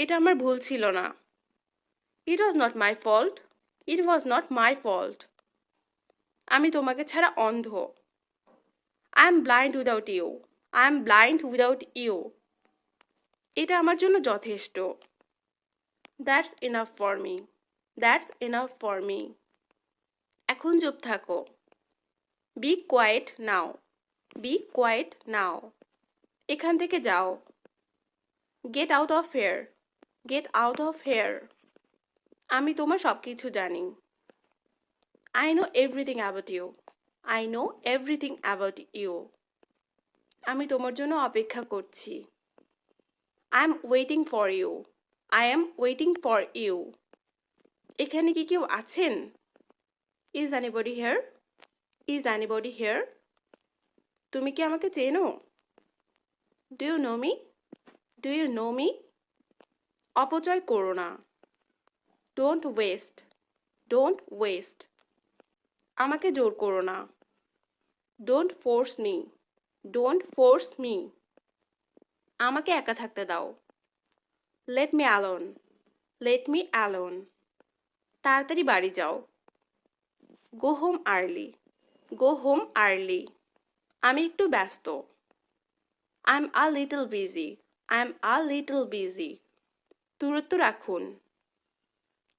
এটা আমার ভুল ছিল না। It was not my fault. It was not my fault. আমি তোমাকে ছাড়া অন্ধ। I am blind without you. I am blind without you. এটা আমার জন্য যথেষ্ট। That's enough for me. That's enough for me. এখন চুপ থাকো। Be quiet now. Be quiet now. এখান থেকে যাও। Get out of here. Get out of here. আমি তোমার সবকিছু জানি। I know everything about you. I know everything about you. আমি তোমার জন্য অপেক্ষা করছি। I am waiting for you. I am waiting for you. এখানে কি কেউ আছেন? Is anybody here? Is anybody here? তুমি কি আমাকে চেনো? Do you know me? Do you know me? অপচয় করো না। Don't waste. Don't waste. আমাকে জোর করো না। Don't force me. Don't force me. আমাকে একা থাকতে দাও। Let me alone. Let me alone. তাড়াতাড়ি বাড়ি যাও। Go home early. Go home early. আমি একটু ব্যস্ত। I'm a little busy. I'm a little busy. দূরত্ব রাখুন।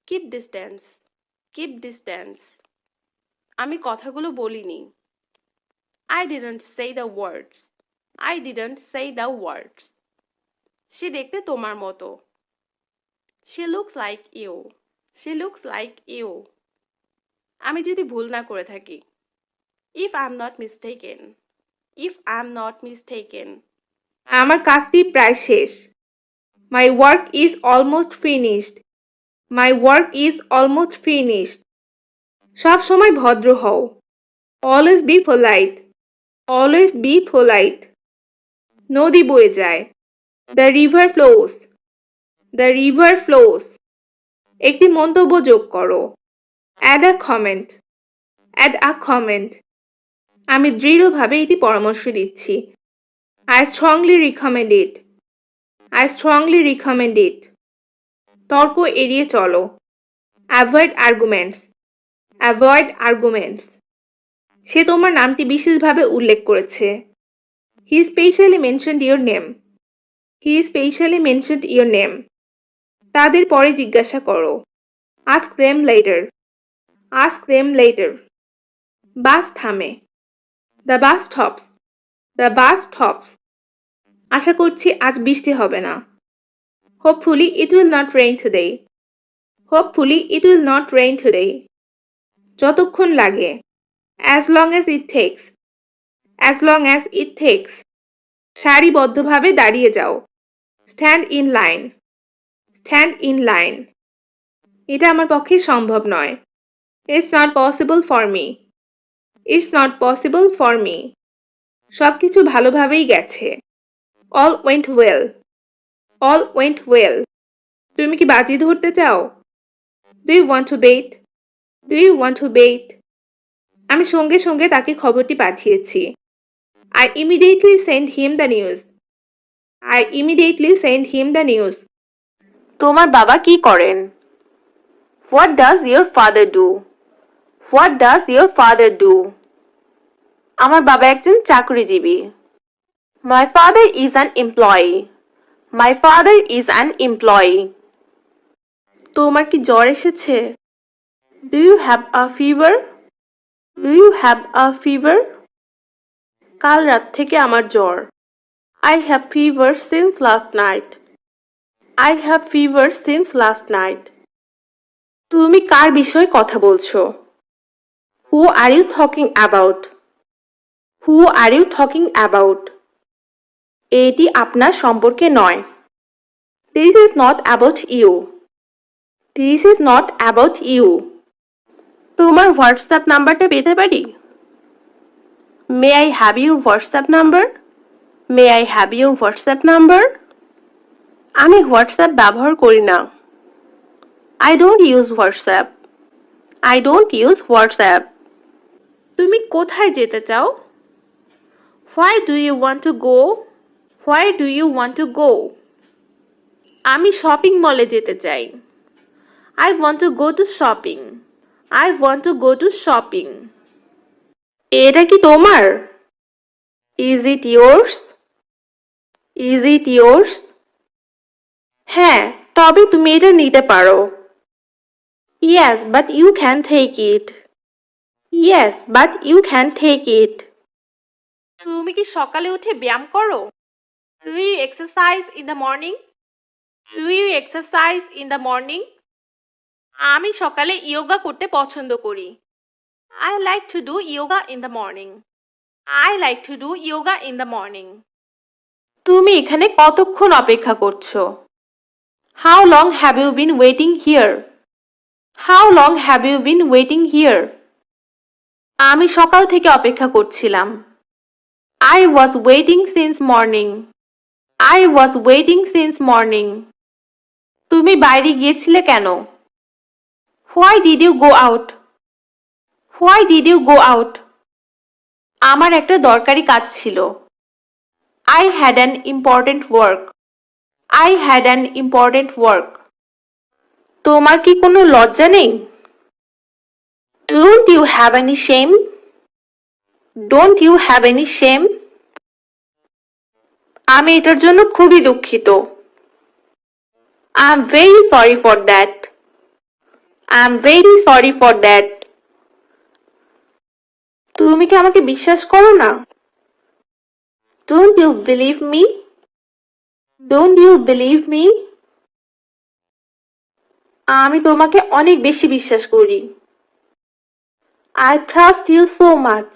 Keep distance. Keep distance. আমি কথাগুলো বলিনি। I didn't say the words. I didn't say the words. সে দেখতে তোমার মতো। She looks like you. She looks like you. আমি যদি ভুল না করে থাকি। If I'm not mistaken. If I'm not mistaken. আমার কাজটি প্রায় শেষ। My work is almost finished. My work is almost finished. সব সময় ভদ্র হও। Always be polite. Always be polite. নদী বয়ে যায়। The river flows. The river flows. একটি মন্তব্য যোগ করো। Add a comment. Add a comment. আমি দৃঢ়ভাবে এটি পরামর্শ দিচ্ছি। I strongly recommend it. I strongly recommend it. তর্ক এড়িয়ে চলো। Avoid arguments. Avoid arguments. সে তোমার নামটি বিশেষভাবে উল্লেখ করেছে। He specially mentioned your name. He specially mentioned your name. তাদের পরে জিজ্ঞাসা করো। Ask them later. Ask them later. বাস থামে। The bus stops. The bus stops. আশা করছি আজ বৃষ্টি হবে না। Hopefully it will not rain today. Hopefully it will not rain today. যতক্ষণ লাগে। As long as it takes. As long as it takes. সারিবদ্ধভাবে দাঁড়িয়ে যাও। Stand in line. Stand in line. এটা আমার পক্ষে সম্ভব নয়। It's not possible for me. It's not possible for me. সবকিছু ভালোভাবেই গেছে। All went well. All went well. তুমি কি বাজি ধরতে চাও? Do you want to bet? Do you want to bet? আমি সঙ্গে সঙ্গে তাকে খবরটি পাঠিয়েছি। I immediately sent him the news. I immediately sent him the news. তোমার বাবা কি করেন? What does your father do? What does your father do? আমার বাবা একজন চাকরিজীবী। My father is an employee. My father is an employee. তোমার কি জ্বর এসেছে? Do you have a fever? Do you have a fever? কাল রাত থেকে আমার জ্বর। I have fever since last night. I have fever since last night. তুমি কার বিষয়ে কথা বলছো? Who are you talking about? Who are you talking about? এটি আপনার সম্পর্কে নয়। This is not about you. This is not about you. তোমার WhatsApp নাম্বারটা পেতে পারি? May I have your WhatsApp number? May I have your WhatsApp number? আমি WhatsApp ব্যবহার করি না। I don't use WhatsApp. I don't use WhatsApp. তুমি কোথায় যেতে চাও? Where do you want to go? Where do you want to go? আমি shopping মলে যেতে চাই। I want to go to shopping. I want to go to shopping. এটা কি তোমার? Is it yours? Is it yours? হ্যাঁ, তবে তুমি এটা নিতে পারো। Yes, but you can take it. Yes, but you can take it. তুমি কি সকালে উঠে ব্যায়াম করো? Do you exercise in the morning? Do you exercise in the morning? আমি সকালে ইয়োগা করতে পছন্দ করি। I like to do yoga in the morning. I like to do yoga in the morning. তুমি এখানে কতক্ষণ অপেক্ষা করছো? How long have you been waiting here? How long have you been waiting here? আমি সকাল থেকে অপেক্ষা করছিলাম। I was waiting since morning. I was waiting since morning. তুমি বাইরে গিয়েছিলে কেন? Why did you go out? Why did you go out? আমার একটা দরকারি কাজ ছিল। I had an important work. I had an important work. তোমার কি কোনো লজ্জা নেই? Don't you have any shame? Don't you have any shame? আমি এটার জন্য খুবই দুঃখিত। I'm very sorry for that. I'm very sorry for that. তুমি কি আমাকে বিশ্বাস করো না? Don't you believe me? Don't you believe me? আমি তোমাকে অনেক বেশি বিশ্বাস করি। I trust you so much.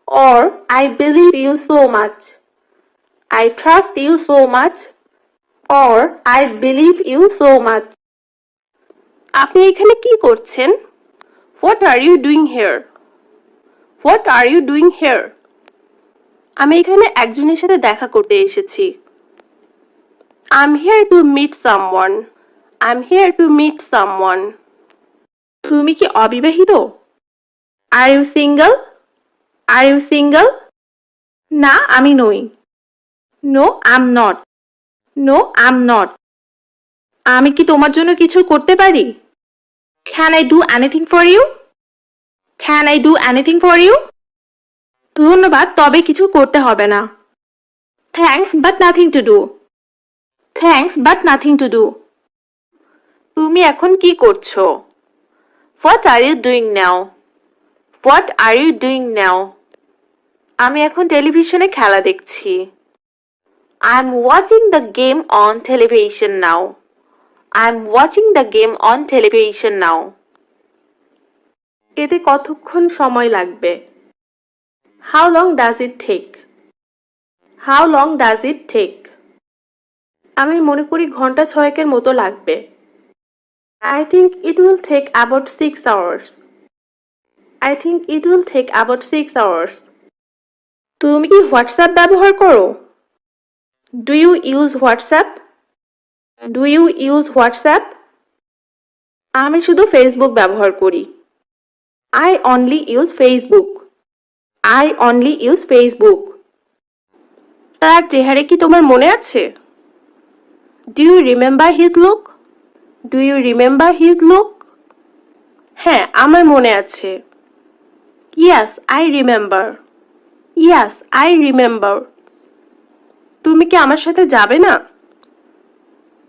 Or I believe you so much. I trust you so much. Or I believe you so much. আপনি এখানে কি করছেন? What are you doing here? What are you doing here? আমি এখানে একজনের সাথে দেখা করতে এসেছি। I'm here to meet someone. I'm here to meet someone. তুমি কি অবিবাহিত? Are you single? Are you single? না, আমি নই। No, I'm not. No, I'm not. আমি কি তোমার জন্য কিছু করতে পারি? Can I do anything for you? Can I do anything for you? ধন্যবাদ, তবে কিছু করতে হবে না। Thanks, but nothing to do. Thanks, but nothing to do. তুমি এখন কি করছো? What are you doing now? What are you doing now? আমি এখন টেলিভিশনে খেলা দেখছি। I'm watching the game on television now. I'm watching the game on television now. এতে কতক্ষণ সময় লাগবে? How long does it take? How long does it take? আমি মনে করি ঘন্টা 6 মতো লাগবে। I think it will take about 6 hours. I think it will take about 6 hours. তুমি কি হোয়াটসঅ্যাপ ব্যবহার করো? Do you use WhatsApp? Do you use WhatsApp? আমি শুধু ফেসবুক ব্যবহার করি। I only use Facebook. I only use Facebook. তার চেহারা কি তোমার মনে আছে? Do you remember his look? Do you remember his look? হ্যাঁ, আমার মনে আছে। Yes, I remember. Yes, I remember. তুমি কি আমার সাথে যাবে না?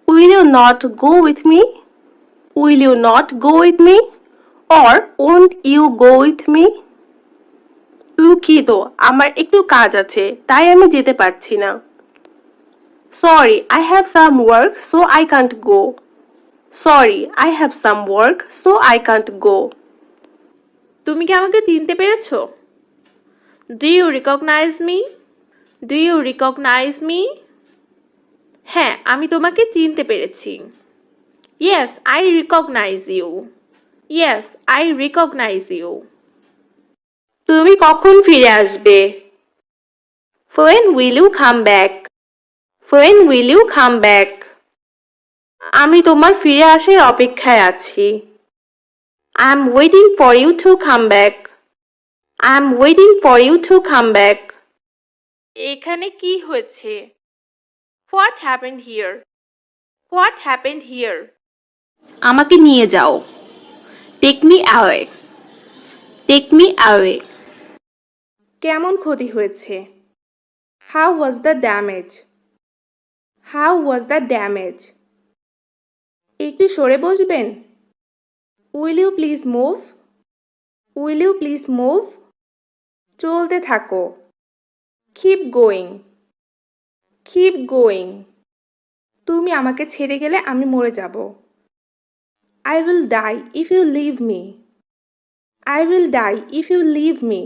Will you not go with me? Will you not go with me? Or won't you go with me? দুঃখিত, আমার একটু কাজ আছে, তাই আমি যেতে পারছি না। Sorry, I have some work, so I can't go. Sorry, I have some work, so I can't go. তুমি কি আমাকে চিনতে পেরেছো? Do you recognize me? Do you recognize me? হ্যাঁ, আমি তোমাকে চিনতে পেরেছি। Yes, I recognize you. Yes, I recognize you. তুমি কখন ফিরে আসবে? When will you come back? When will you come back? আমি তোমার ফিরে আসার অপেক্ষায় আছি। I'm waiting for you to come back. I'm waiting for you to come back. এখানে কি হয়েছে? What happened here? What happened here? আমাকে নিয়ে যাও। Take me away. Take me away. কেমন ক্ষতি হয়েছে? How was the damage? How was the damage? একটু সরে বসবেন? Will you please move? Will you please move? চলতে থাকো। Keep going. Keep going. তুমি আমাকে ছেড়ে গেলে আমি মরে যাব। I will die if you leave me. I will die if you leave me.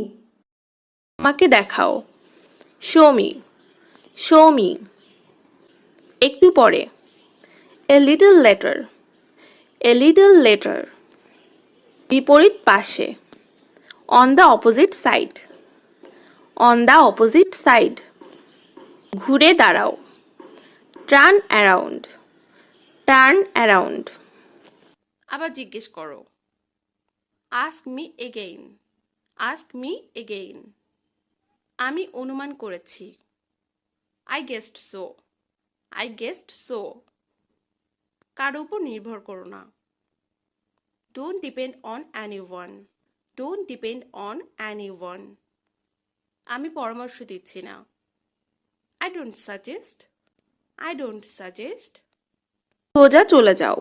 আমাকে দেখাও। Show me. Show me. একটু পরে। A little later. A little later. বিপরীত পাশে। On the opposite side. On the opposite side. ঘুরে দাঁড়াও। Turn around. Turn around. আবার জিজ্ঞেস করো। Ask me again. Ask me again. আমি অনুমান করেছি। I guessed so. I guessed so. কার উপর নির্ভর করো না। Don't depend on anyone. Don't depend on anyone. আমি পরামর্শ দিচ্ছি না। I don't suggest. I don't suggest. সোজা চলে যাও।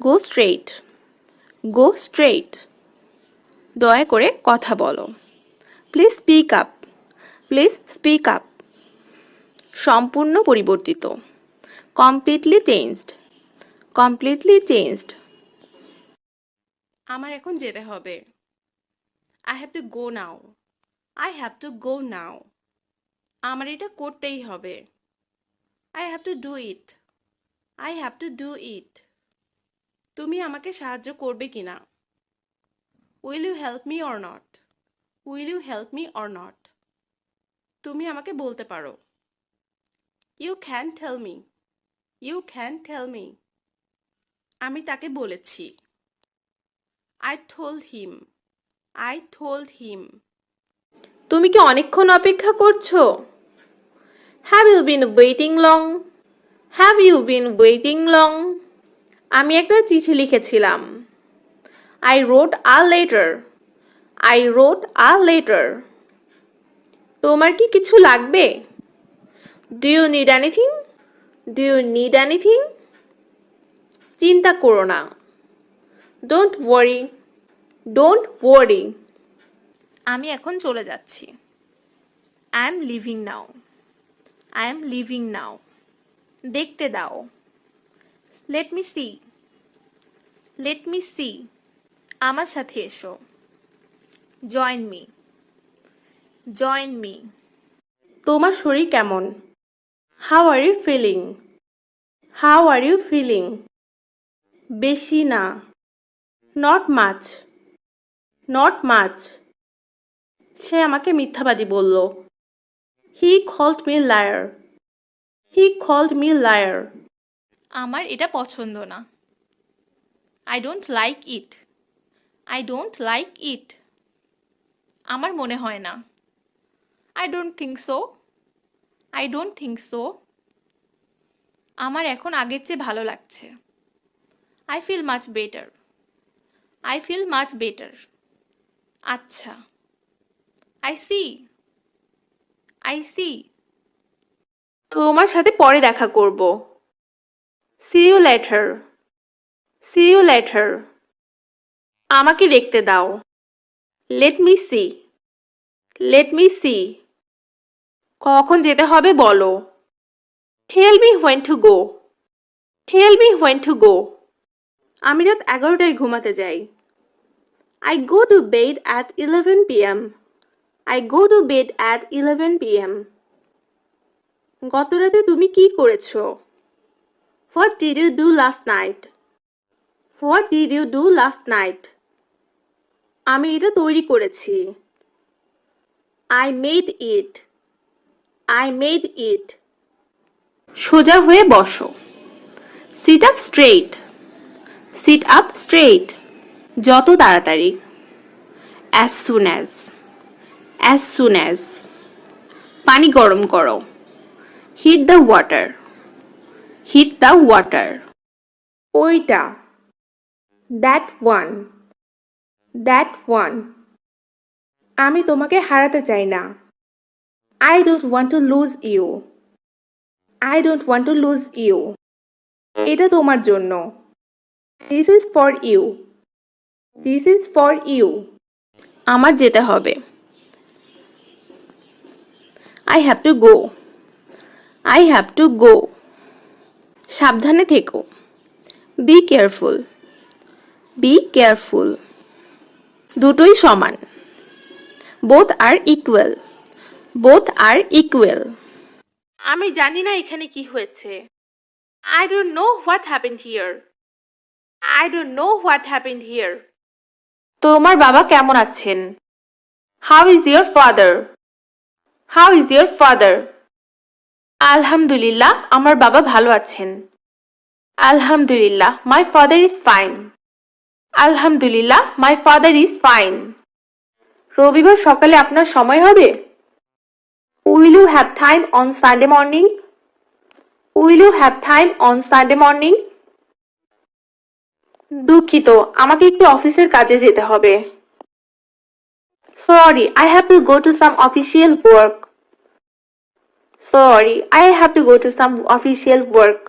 Go straight. Go straight. দয়া করে কথা বলো। Please speak up. Please speak up. সম্পূর্ণ পরিবর্তিত। Completely changed. Completely changed. আমার এখন যেতে হবে। I have to go now. I have to go now. আমার এটা করতেই হবে। I have to do it. I have to do it. তুমি আমাকে সাহায্য করবে কিনা? Will you help me or not? Will you help me or not? তুমি আমাকে বলতে পারো। You can tell me. You can tell me. আমি তাকে বলেছি। I told him. I told him. তুমি কি অনেকক্ষণ অপেক্ষা করছো? Have you been waiting long? Have you been waiting long? আমি একটা চিঠি লিখেছিলাম। I wrote a letter. I wrote a letter. তোমার কি কিছু লাগবে? Do you need anything? Do you need anything? চিন্তা করো না। Don't worry. Don't worry. আমি এখন চলে যাচ্ছি। I am leaving now. I am leaving now. দেখতে দাও। Let me see. Let me see. আমার সাথে এসো। Join me. Join me. তোমার শরীর কেমন? How are you feeling? How are you feeling? বেশি না। Not much. Not much. সে আমাকে মিথ্যাবাদী বলল। He called me liar. He called me liar. আমার এটা পছন্দ না। I don't like it. I don't like it. আমার মনে হয় না। I don't think so. I don't think so. আমার এখন আগের চেয়ে ভালো লাগছে। I feel much better. I feel much better. আচ্ছা। I see. I see. তোমার সাথে পরে দেখা করব। See you later. See you later. আমাকে দেখতে দাও। Let me see. Let me see. কখন যেতে হবে বলো। Tell me when to go. Tell me when to go. আমি রাত 11টায় ঘুমাতে যাই। I go to bed at 11 p.m. I go to bed at 11 p.m. গত রাতে তুমি কি করেছো? What did you do last night? What did you do last night? আমি এটা তৈরি করেছি। I made it. I made it. সোজা হয়ে বসো। Sit up straight. Sit up straight. যত তাড়াতাড়ি। As soon as. As soon as. পানি গরম করো। Heat the water. hit the water. ওইটা, that one, that one. আমি তোমাকে হারাতে চাই না। I don't want to lose you. I don't want to lose you. এটা তোমার জন্য। This is for you. This is for you. আমার যেতে হবে। I have to go. I have to go. সাবধানে থেকো। Be careful. Be careful. দুটোই সমান। Both are equal. Both are equal. আমি জানি না এখানে কি হয়েছে। I don't know what happened here. I don't know what happened here. তোমার বাবা কেমন আছেন? How is your father? How is your father? আলহামদুলিল্লাহ, আমার বাবা ভালো আছেন। Alhamdulillah, my father is fine. Alhamdulillah, my father is fine. রবিবার সকালে আপনার সময় হবে? Will you have time on Sunday morning? Will you have time on Sunday morning? দুঃখিত, আমাকে একটু অফিসের কাজে যেতে হবে। Sorry, I have to go to some official work. Sorry, I have to go to some official work.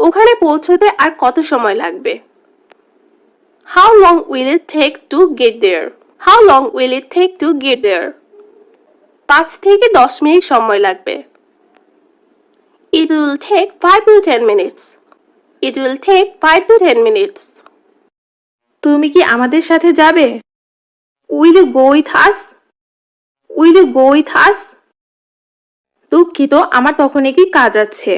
ওখানে পৌঁছতে আর কত সময় লাগবে? How long will it take to get there? How long will it take to get there? 5 থেকে 10 minute সময় লাগবে। It will take 5 to 10 minutes. It will take 5 to 10 minutes. তুমি কি আমাদের সাথে যাবে? Will you go with us? Will you go with us? দুঃখিত, আমার তখন একটি কাজ আছে।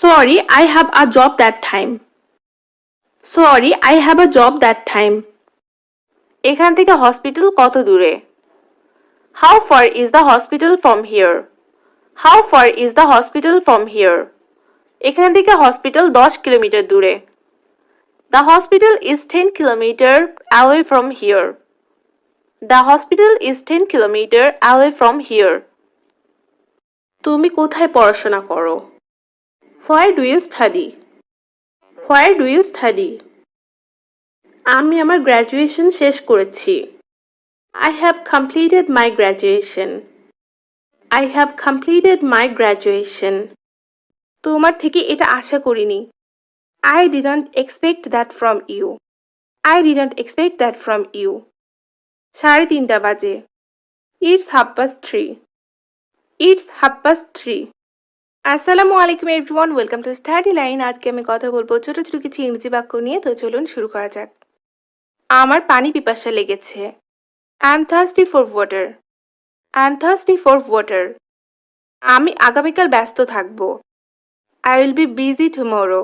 Sorry, I have a job that time. Sorry, I have a job that time. এখান থেকে হসপিটাল কত দূরে? How far is the hospital from here? How far is the hospital from here? এখান থেকে হসপিটাল 10 কিলোমিটার দূরে। The hospital is 10 kilometer away from here. The hospital is 10 kilometer away from here. তুমি কোথায় পড়াশোনা করো? Where do you study? Where do you study? আমি আমার graduation শেষ করেছি। I have completed my graduation. I have completed my graduation. তোমার থেকে এটা আশা করিনি। I didn't expect that from you. I didn't expect that from you. 3:30 বাজে। It's 3:30. It's 3:30. আসসালামু আলাইকুম everyone, welcome to study line. আজকে আমি কথা বলবো ছোট ছোট কিছু ইংরেজি বাক্য নিয়ে। তো চলুন শুরু করা যাক। আমার পানি পিপাসা লেগেছে। I am thirsty for water. I am thirsty for water. আমি আগামীকাল ব্যস্ত থাকব। I will be busy tomorrow.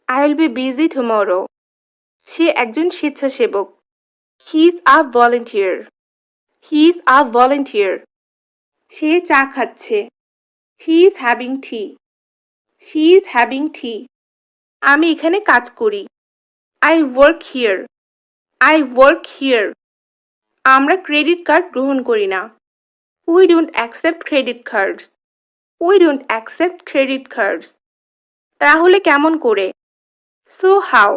I will be busy tomorrow. সে একজন স্বেচ্ছাসেবক। He is a volunteer. He is a volunteer. সে চা খাচ্ছে। She is having tea. She is having tea. আমি এখানে কাজ করি। I work here. I work here. আমরা credit card গ্রহণ করি না। We don't accept credit cards. We don't accept credit cards. তাহলে কেমন করে? So how?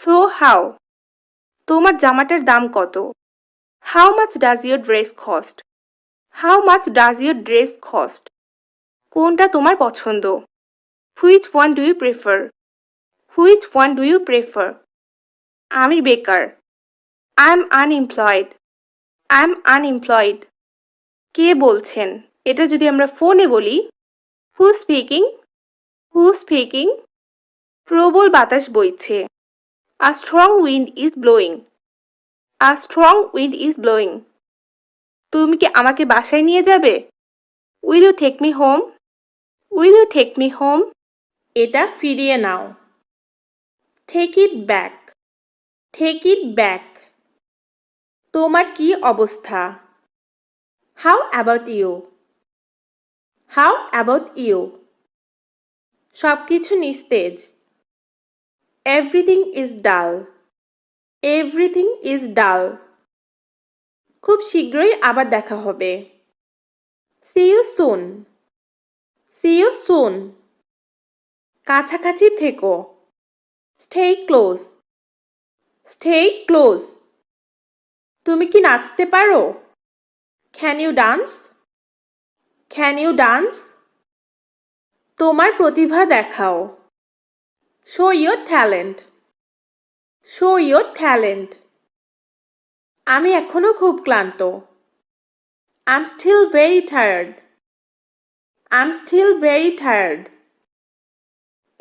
So how? তোমার জামাটার দাম কত? How much does your dress cost? How much does your dress cost? কোনটা তোমার পছন্দ? Which one do you prefer? Which one do you prefer? আমি বেকার। I'm unemployed. I'm unemployed. কে বলছেন? এটা যদি আমরা ফোনে বলি, Who's speaking? Who's speaking? প্রবল বাতাস বইছে। A strong wind is blowing. A strong wind is blowing. তুমি কি আমাকে বাসায় নিয়ে যাবে? Will you take me home? Will you take me home? এটা ফিরিয়ে নাও। Take it back. Take it back. তোমার কি অবস্থা? How about you? How about you? সবকিছু নিস্তেজ। Everything is dull. Everything is dull. খুব শীঘ্রই আবার দেখা হবে। See you soon. See you soon. কাছাকাছি থেকো। Stay close. Stay close. তুমি কি নাচতে পারো? Can you dance? Can you dance? তোমার প্রতিভা দেখাও। Show your talent. Show your talent. আমি এখনো খুব ক্লান্ত। I'm still very tired. I'm still very tired.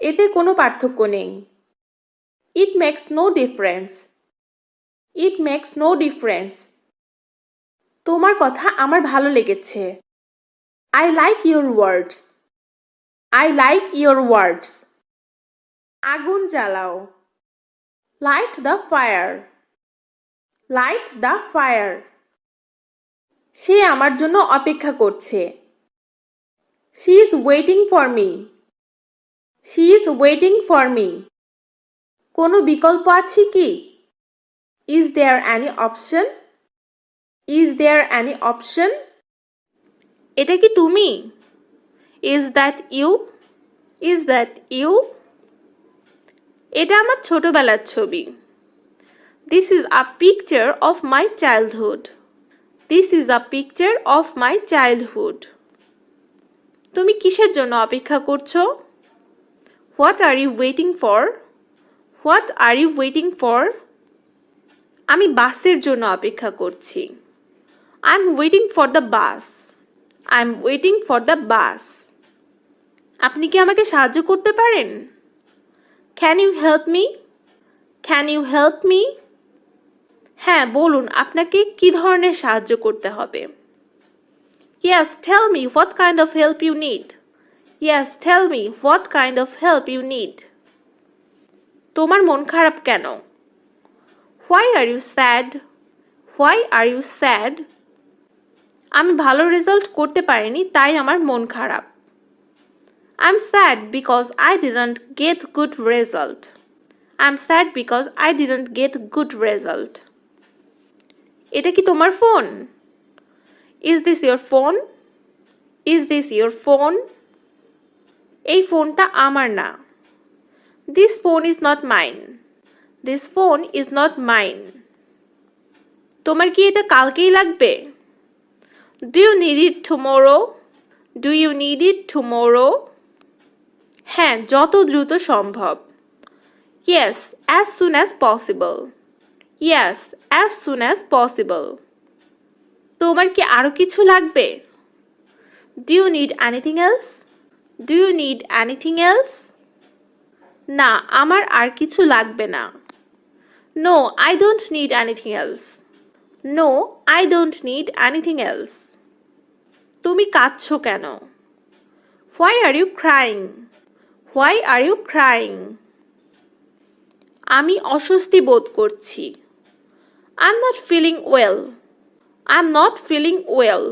এতে কোনো পার্থক্য নেই। It makes no difference. It makes no difference. তোমার কথা আমার ভালো লেগেছে। I like your words. I like your words. আগুন জ্বালাও। Light the fire. Light the fire. সে আমার জন্য অপেক্ষা করছে। She is waiting for me. She is waiting for me. কোনো বিকল্প আছে কি? Is there any option? Is there any option? এটা কি তুমি? Is that you? Is that you? এটা আমার ছোটবেলার ছবি। This is a picture of my childhood. This is a picture of my childhood. তুমি কিসের জন্য অপেক্ষা করছো? What are you waiting for? What are you waiting for? আমি বাসের জন্য অপেক্ষা করছি। I'm waiting for the bus. I'm waiting for the bus. আপনি কি আমাকে সাহায্য করতে পারেন? Can you help me? Can you help me? হ্যাঁ, বলুন আপনাকে কি ধরনের সাহায্য করতে হবে? Yes, tell me what kind of help you need. Yes, tell me what kind of help you need. তোমার মন খারাপ কেন? Why are you sad? Why are you sad? আমি ভালো রেজাল্ট করতে পারিনি তাই আমার মন খারাপ। I'm sad because I didn't get good result. I'm sad because I didn't get good result. এটা কি তোমার phone? Is this your phone? Is this your phone? এই ফোনটা আমার না। This phone is not mine. This phone is not mine. তোমার কি এটা কালকেই লাগবে? Do you need it tomorrow? Do you need it tomorrow? হ্যাঁ, যত দ্রুত সম্ভব। Yes, as soon as possible. Yes, as soon as possible. তোমার কি আরো কিছু লাগবে? Do you need anything else? Do you need anything else? না, আমার আর কিছু লাগবে না। No, I don't need anything else. No, I don't need anything else. তুমি কাঁদছো কেন? Why are you crying? Why are you crying? আমি অস্বস্তি বোধ করছি। I'm not feeling well. I'm not feeling well.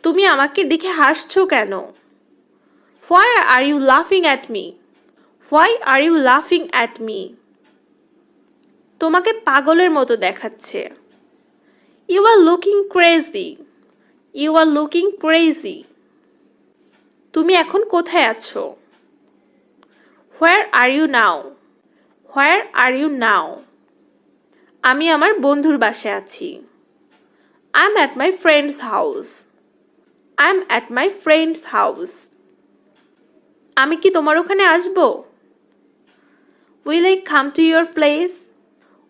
তুমি আমাকে দেখে হাসছো কেন? Why are you laughing at me? Why are you laughing at me? তোমাকে পাগলের মতো দেখাচ্ছে। You are looking crazy. You are looking crazy. তুমি এখন কোথায় আছো? Where are you now? Where are you now? আমি আমার বন্ধুর বাসায় আছি। I'm at my friend's house. I'm at my friend's house. আমি কি তোমার ওখানে আসবো? Will I come to your place?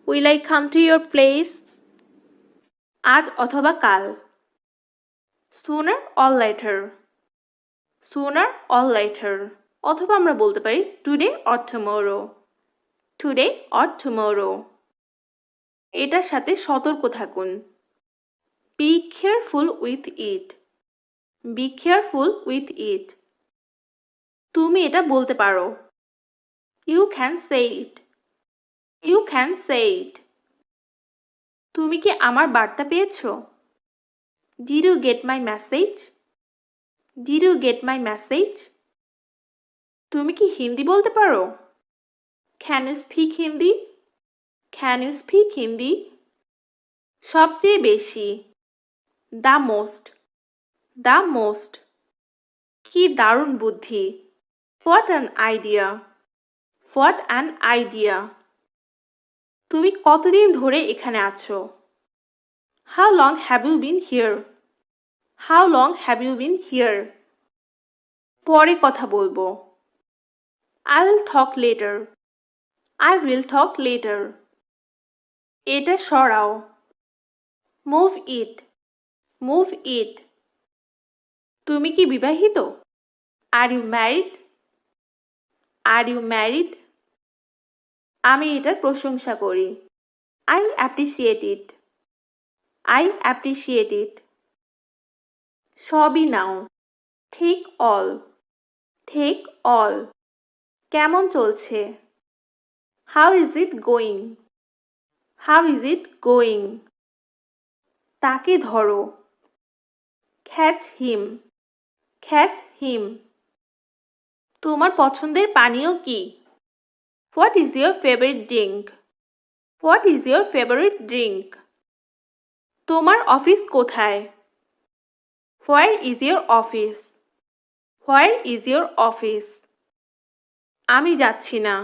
Will I come to your place? আজ অথবা কাল। Sooner or later. Sooner or later. অথবা আমরা বলতে পারি today or tomorrow. Today or tomorrow. এটার সাথে সতর্ক থাকুন। Be careful with it. Be careful with it. তুমি এটা বলতে পারো। You can say it. You can say it. তুমি কি আমার বার্তা পেয়েছো? Did you get my message? Did you get my message? তুমি কি হিন্দি বলতে পারো? Can you speak Hindi? Can you speak Hindi? সবচেয়ে বেশি। The most. The most. কি দারুণ বুদ্ধি! What an idea! What an idea! তুমি কতদিন ধরে এখানে আছো? How long have you been here? How long have you been here? পরে কথা বলবো। I will talk later. I will talk later. এটা সরাও। Move it. Move it. তুমি কি বিবাহিত? Are you married? Are you married? আমি এটার প্রশংসা করি। I appreciate it. I appreciate it. সবই নাও। Take all. Take all. কেমন চলছে? How is it going? How is it going? তাকে ধরো। Catch him. Catch him. তোমার পছন্দের পানীয় কি? What is your favorite drink? What is your favorite drink? তোমার অফিস কোথায়? Where is your office? Where is your office? আমি যাচ্ছি না।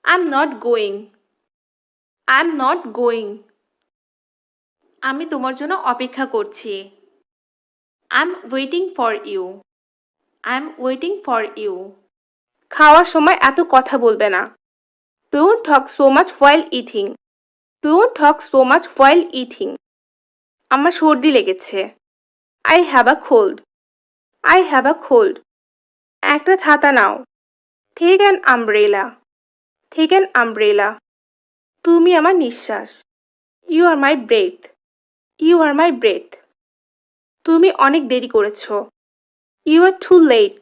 I'm not going. I'm not going. আমি তোমার জন্য অপেক্ষা করছি। I'm waiting for you. I'm waiting for you. খাওয়ার সময় এত কথা বলবে না। Don't talk so much while eating. Don't talk so much while eating. আমার সর্দি লেগেছে। I have a cold. I have a cold. একটা ছাতা নাও। Take an umbrella. Take an umbrella. তুমি আমার নিঃশ্বাস। You are my breath. You are my breath. তুমি অনেক দেরি করেছো। You are too late.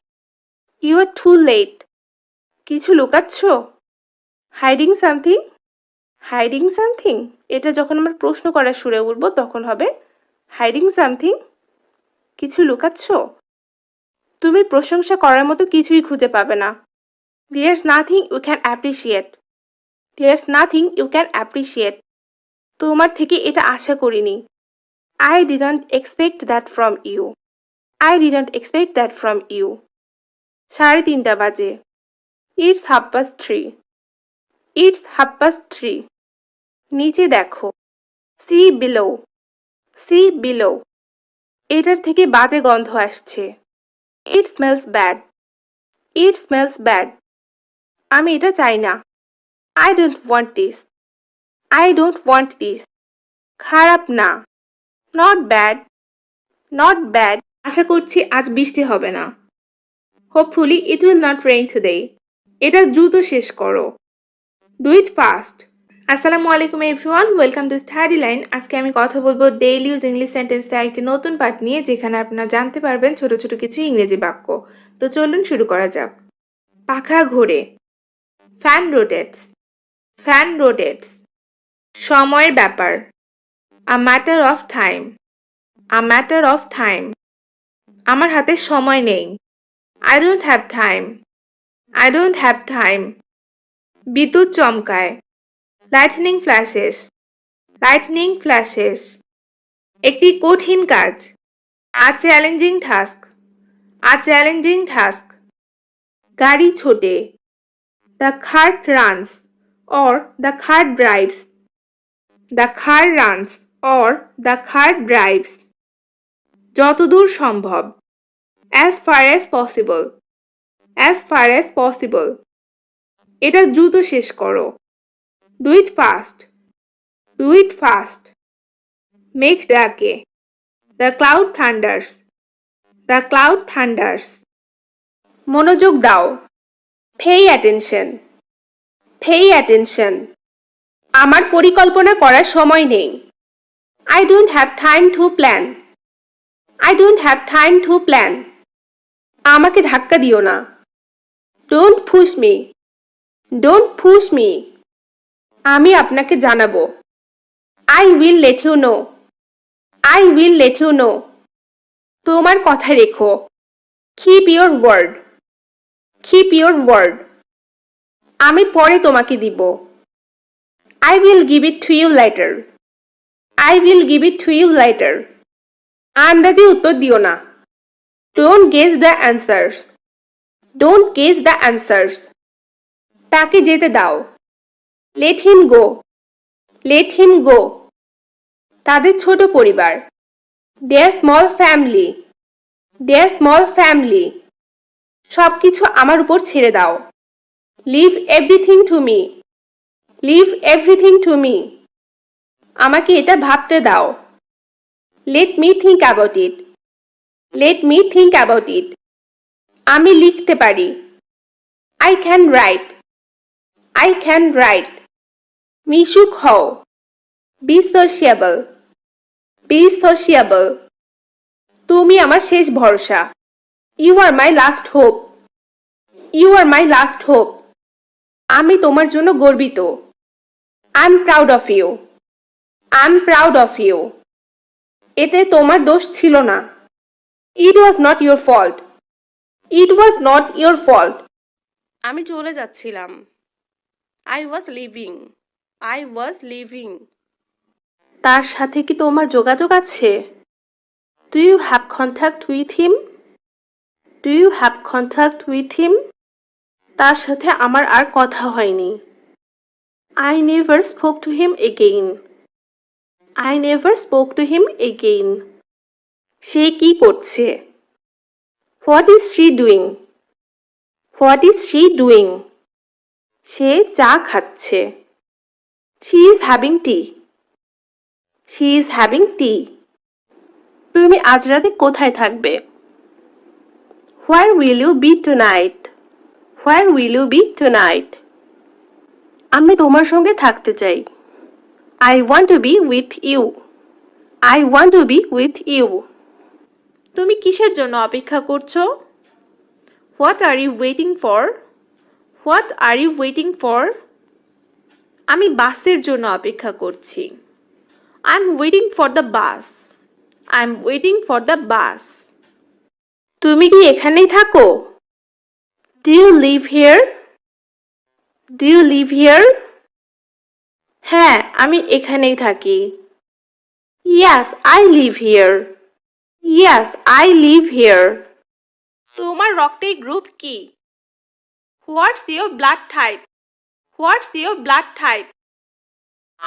You are too late. কিছু লুকাচ্ছ? Hiding something? Hiding something? এটা যখন আমরা প্রশ্ন করার সুরে বলবো তখন হবে hiding something? কিছু লুকাচ্ছ? তুমি প্রশংসা করার মতো কিছুই খুঁজে পাবে না। There's nothing you can appreciate. There's nothing you can appreciate. তোমার থেকে এটা আশা করিনি। I didn't expect that from you. I didn't expect that from you. 3:30 বাজে। It's 3:30. It's 3:30. নিচে দেখো। See below. See below. এটার থেকে বাজে গন্ধ আসছে। It smells bad. It smells bad. আমি এটা চাই না। I don't want this. I don't want this. খারাপ না। Not bad. Not bad. আশা করছি আজ বৃষ্টি হবে না। Hopefully it will not rain today. এটা দ্রুত শেষ করো। Do it fast. আসসালামু আলাইকুম everyone, welcome to study line. আজকে আমি কথা বলবো ডেইলি ইউজ ইংলিশ সেন্টেন্সের একটি নতুন পার্ট নিয়ে, যেখানে আপনারা জানতে পারবেন ছোট ছোট কিছু ইংরেজি বাক্য। তো চলুন শুরু করা যাক। পাখা ঘোরে। Fan rotates. Fan rotates. সময়ের ব্যাপার। A matter of time. A matter of time. আমার হাতে সময় নেই। I don't have time. I don't have time. বিদ্যুৎ চমকায়। Lightning flashes. Lightning flashes. একটি কঠিন কাজ। A challenging task. A challenging task. গাড়ি ছোটে। The cart runs or the cart drives. The car runs or the cart drives. যতদূর সম্ভব। As far as possible. As far as possible. এটা দ্রুত শেষ করো। Do it fast. Do it fast. মেঘ ডাকে। The cloud thunders. The cloud thunders. মনোযোগ দাও। Pay attention. Pay attention. আমার পরিকল্পনা করার সময় নেই। I don't have time to plan. I don't have time to plan. আমাকে ধাক্কা দিও না। Don't push me. Don't push me. আমি আপনাকে জানাবো। I will let you know. I will let you know. তোমার কথা রেখো। Keep your word. Keep your word. আমি পরে তোমাকে দিব। I will give it to you later. I will give it to you later. আন্দাজে উত্তর দিও না। Don't guess the answers. Don't guess the answers. তাকে যেতে দাও। Let him go. Let him go. তাদের ছোট পরিবার। Their small family. Their small family. সবকিছু আমার উপর ছেড়ে দাও। Leave everything to me. Leave everything to me. আমাকে এটা ভাবতে দাও। Let me think about it. Let me think about it. আমি লিখতে পারি। I can write. I can write. মিশুক হও। Be sociable. Be sociable. তুমি আমার শেষ ভরসা। You are my last hope. You are my last hope. আমি তোমার জন্য গর্বিত। I'm proud of you. I'm proud of you. এতে তোমার দোষ ছিল না। It was not your fault. It was not your fault. আমি চলে যাচ্ছিলাম। I was leaving. I was leaving. তার সাথে কি তোমার যোগাযোগ আছে? Do you have contact with him? Do you have contact with him? তার সাথে আমার আর কথা হয়নি। I never spoke to him again. I never spoke to him again. সে কি করছে? What is she doing? What is she doing? সে চা খাচ্ছে। She is having tea. She is having tea. তুমি আজ রাতে কোথায় থাকবে? Where will you be tonight? Where will you be tonight? আমি তোমার সঙ্গে থাকতে চাই। I want to be with you. I want to be with you. তুমি কিসের জন্য অপেক্ষা করছো? What are you waiting for? What are you waiting for? আমি বাসের জন্য অপেক্ষা করছি। I'm waiting for the bus. I'm waiting for the bus. তুমি কি এখানেই থাকো? Do you live here? Do you live here? হ্যাঁ, আমি এখানেই থাকি। Yes, I live here. Yes, I live here. তোমার রক্তের গ্রুপ কি? What's your blood type? What's your blood type?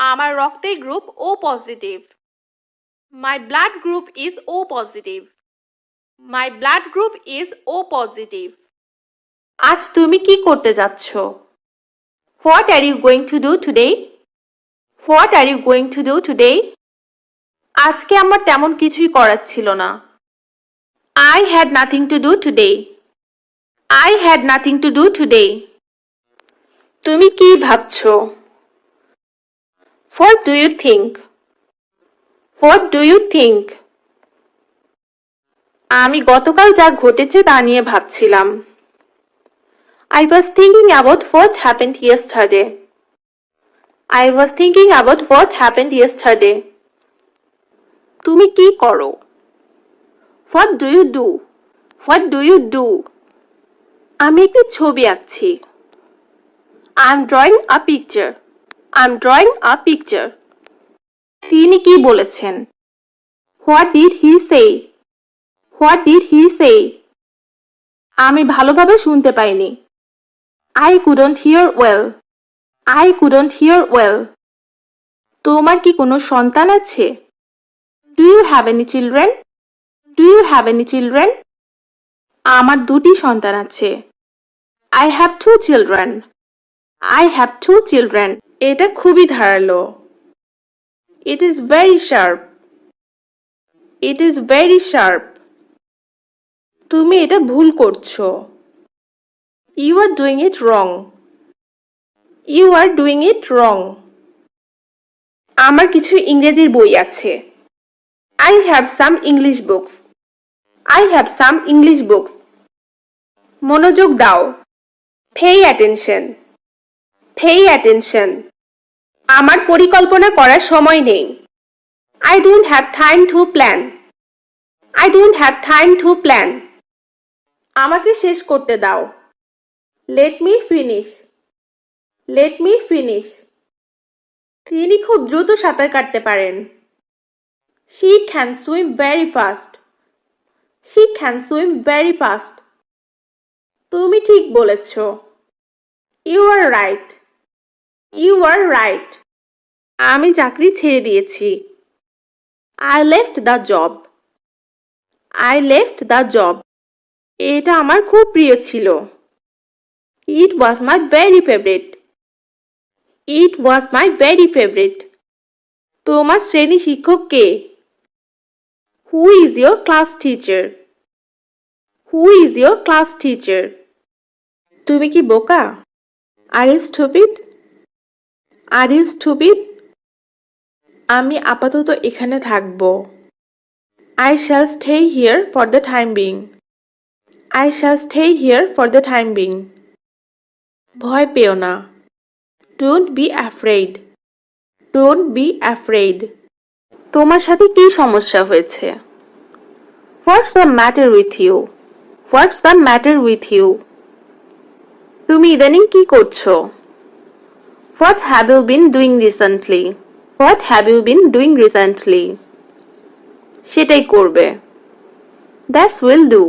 আমার রক্তের group O positive. My blood group is O positive. My blood group is O positive. আজ তুমি কি করতে যাচ্ছ? What are you going to do today? What are you going to do today? আজকে আমার তেমন কিছুই করার ছিল না। I had nothing to do today. I had nothing to do today. তুমি কি ভাবছো? What do you think? What do you think? আমি গতকাল যা ঘটেছে তা নিয়ে ভাবছিলাম। I was thinking about what happened yesterday. I was thinking about what happened yesterday. তুমি কি করো? What do you do? What do you do? আমি একটি ছবি আঁকছি। I'm drawing a picture. I'm drawing a picture. তিনি কি বলেছেন? What did he say? What did he say? আমি ভালোভাবে শুনতে পাইনি। I couldn't hear well. I couldn't hear well. তোমার কি কোনো সন্তান আছে? Do you have any children? Do you have any children? আমার দুটি সন্তান আছে। I have two children. I have two children. এটা খুবই ধারালো। It is very sharp. It is very sharp. তুমি এটা ভুল করছো। You are doing it wrong. You are doing it wrong. আমার কিছু ইংরেজির বই আছে। I have some English books. I have some English books. মনোযোগ দাও। Pay attention. Pay attention. আমার পরিকল্পনা করার সময় নেই। I don't have time to plan. I don't have time to plan. আমাকে শেষ করতে দাও। Let me finish. Let me finish. তিনি খুব দ্রুত সাঁতার কাটতে পারেন। She can swim very fast. She can swim very fast. তুমি ঠিক বলেছ। You are right. You are right. আমি চাকরি ছেড়ে দিয়েছি। I left the job. I left the job. এটা আমার খুব প্রিয় ছিল। It was my very favorite. It was my very favorite. তোমার শ্রেণী শিক্ষক কে? Who is your class teacher? Who is your class teacher? তুমি কি বোকা? Are you stupid? Are you stupid? আমি আপাতত এখানে থাকব। I shall stay here for the time being. I shall stay here for the time being. ভয় পেও না। Don't be afraid. Don't be afraid. তোমার সাথে কি সমস্যা হয়েছে? What's the matter with you? What's the matter with you? তুমি ইদানিং কি করছো? What have you been doing recently? What have you been doing recently? সেটাই করবে। That's will do.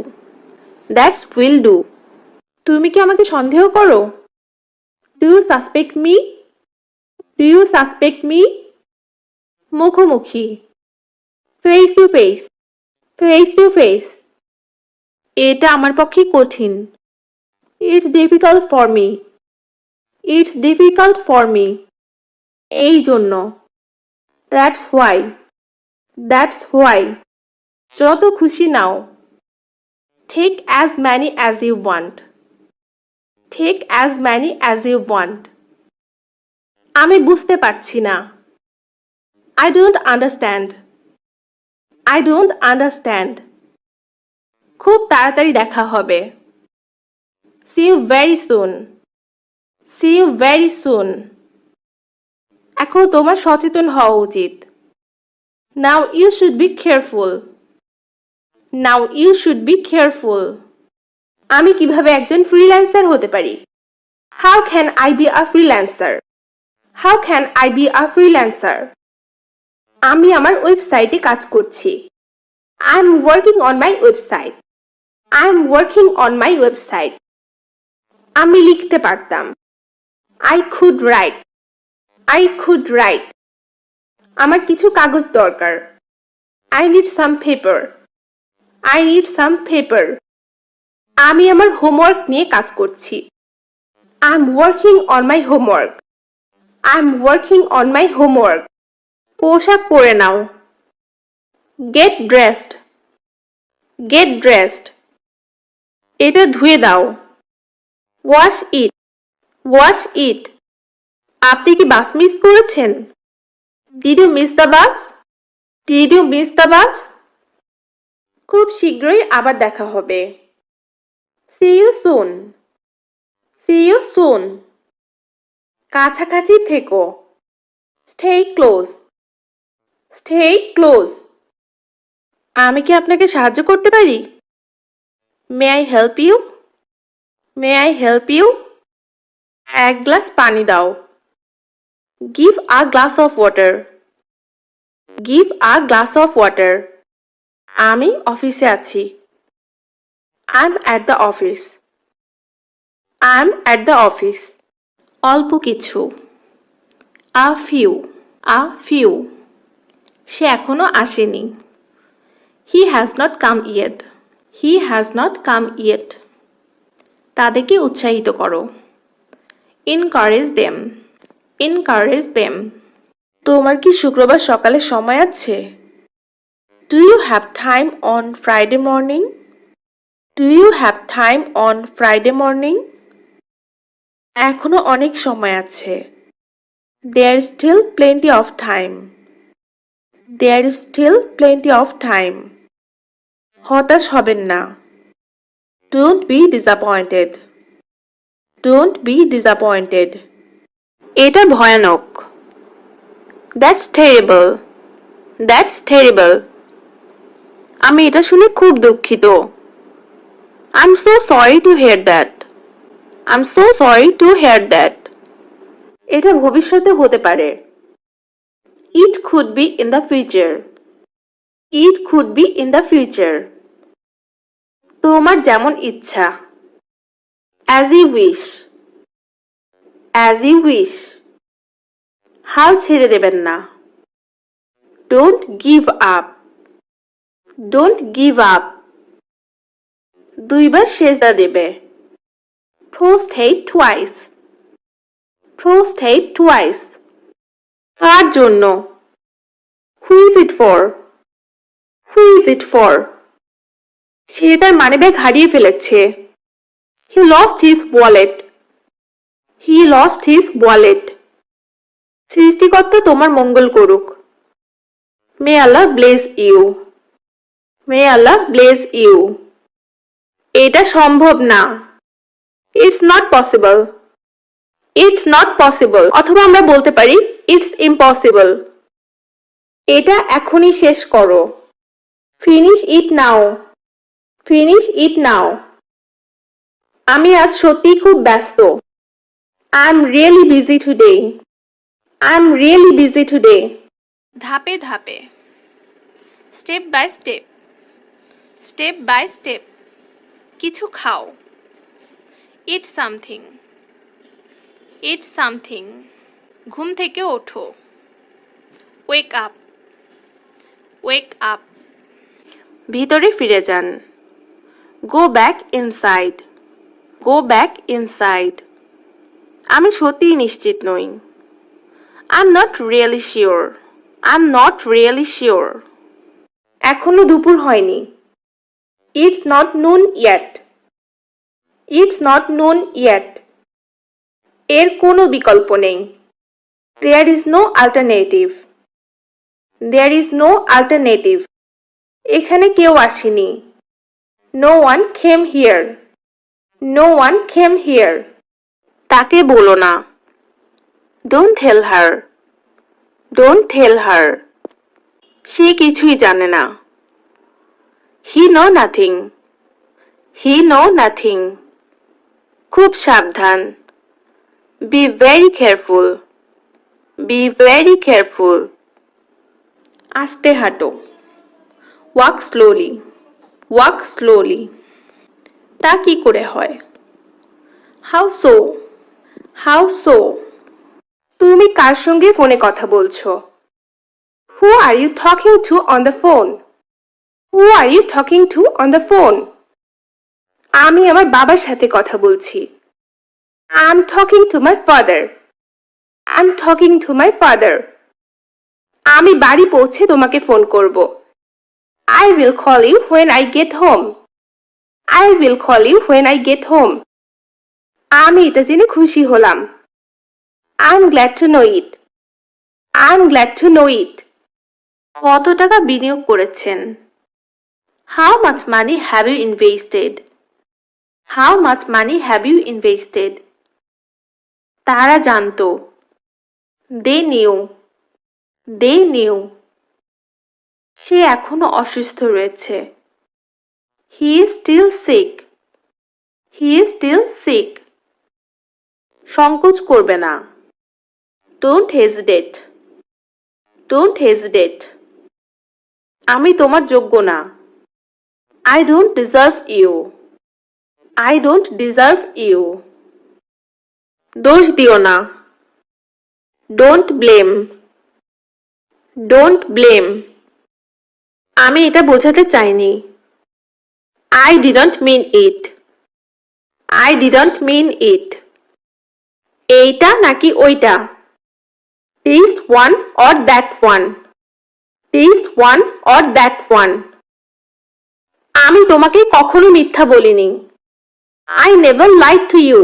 That's will do. তুমি কি আমাকে সন্দেহ করো? Do you suspect me? Do you suspect me? মুখোমুখি। Face to face. Face to face. এটা আমার পক্ষে কঠিন। It's difficult for me. It's difficult for me. এই জন্য। That's why. That's why. যত খুশি নাও। Take as many as you want. Take as many as you want. আমি বুঝতে পারছি না। I don't understand. I don't understand. খুব তাড়াতাড়ি দেখা হবে। See you very soon. See you very soon. এখন তোমার সচেতন হওয়া উচিত। Now you should be careful. Now you should be careful. আমি কিভাবে একজন ফ্রিল্যান্সার হতে পারি? How can I be a freelancer? How can I be a freelancer? আমি আমার ওয়েবসাইটে কাজ করছি। I'm working on my website. I'm working on my website. আমি লিখতে পারতাম। I could write. I could write. আমার কিছু কাগজ দরকার। I need some paper. I need some paper. আমি আমার হোমওয়ার্ক নিয়ে কাজ করছি। I'm working on my homework. I'm working on my homework. পোশাক পরে নাও। Get dressed. Get dressed. এটা ধুয়ে দাও। Wash it. Wash it. আপনি কি বাস মিস করেছেন? Did you miss the bus? Did you miss the bus? খুব শীঘ্রই আবার দেখা হবে। See you soon. See you soon. কাছাকাছি থেকো। Stay close. Stay close. আমি কি আপনাকে সাহায্য করতে পারি? May I help you? May I help you? এক গ্লাস পানি দাও। Give a glass of water. Give a glass of water. আমি অফিসে আছি। I'm at the office. I'm at the office. অল্প কিছু। A few. A few. সে এখনো আসেনি। He has not come yet. He has not come yet. তাদেরকে উৎসাহিত করো। Encourage them. Encourage them. তোমার কি শুক্রবার সকালে সময় আছে? Do you have time on Friday morning? Do you have time on Friday morning? এখনো অনেক সময় আছে। There is still plenty of time. There is still plenty of time. হতাশ হবেন না। Don't be disappointed. Don't be disappointed. এটা ভয়ানক। That's terrible. That's terrible. আমি এটা শুনে খুব দুঃখিত। I'm so sorry to hear that. I'm so sorry to hear that. এটা ভবিষ্যতে হতে পারে। It could be in the future. It could be in the future. তোমার যেমন ইচ্ছা। As you wish. As you wish. হাল ছেড়ে দেবেন না। Don't give up. Don't give up. দুইবার সেজদা দেবে। Prostrate twice. Prostrate twice. কার জন্য? Who is it for? Who is it for? সে তার মানিব্যাগ হারিয়ে ফেলেছে। He lost his wallet. He lost his wallet. সৃষ্টিকর্তা তোমার মঙ্গল করুক। May Allah bless you. May Allah bless you. এটা সম্ভব না। It's not possible. It's not possible. অথবা আমরা বলতে পারি It's impossible. এটা এখনই শেষ করো। Finish it now. Finish it now. আমি আজ সত্যিই খুব ব্যস্ত। I'm really busy today. I'm really busy today. ধাপে ধাপে, step by step, step by step. কিছু খাও। Eat something, eat something. ঘুম থেকে ওঠো। Wake up, wake up. ভিতরে ফিরে যান। Go back inside. Go back inside. আমি সত্যিই নিশ্চিত নই। I'm not really sure. I'm not really sure. এখনো দুপুর হয়নি। It's not noon yet. It's not noon yet. এর কোনো বিকল্প নেই। There is no alternative. There is no alternative. এখানে কেউ আসেনি। No one came here. No one came here. তাকে বলো না। Don't tell her. Don't tell her. সে কিছুই জানে না। He know nothing. He know nothing. খুব সাবধান। Be very careful. Be very careful. আস্তে হাঁটো। Walk slowly. Walk slowly. তা কি করে হয়? How so? How so? তুমি কার সঙ্গে ফোনে কথা বলছো? Who are you talking to on the phone? Who are you talking to on the phone? আমি আমার বাবার সাথে কথা বলছি। I'm talking to my father. I'm talking to my father. আমি বাড়ি পৌঁছে তোমাকে ফোন করব। I will call you when I get home. I will call you when I get home. আমি এটা জেনে খুশি হলাম। I'm glad to know it. I'm glad to know it. কত টাকা বিনিয়োগ করেছেন? How much money have you invested? How much money have you invested? তারা জানতো। They knew. They knew. সে এখনো অসুস্থ রয়েছে। He is still sick. He is still sick. সংকোচ করবে না। Don't hesitate. Don't hesitate. আমি তোমার যোগ্য না। I don't deserve you. I don't deserve you. দোষ দিও না। Don't blame. Don't blame. আমি এটা বোঝাতে চাইনি। I didn't mean it. I didn't mean it. এইটা নাকি ওইটা? This one or that one? This one or that one? আমি তোমাকে কখনো মিথ্যা বলিনি। I never lied to you.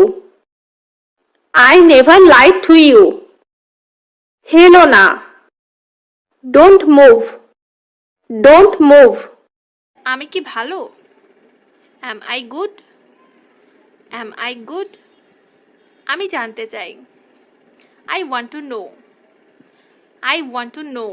I never lied to you. Hello না। Don't move. Don't move. আমি কি ভালো? Am I good? Am I good? আমি জানতে চাই। I want to know. I want to know.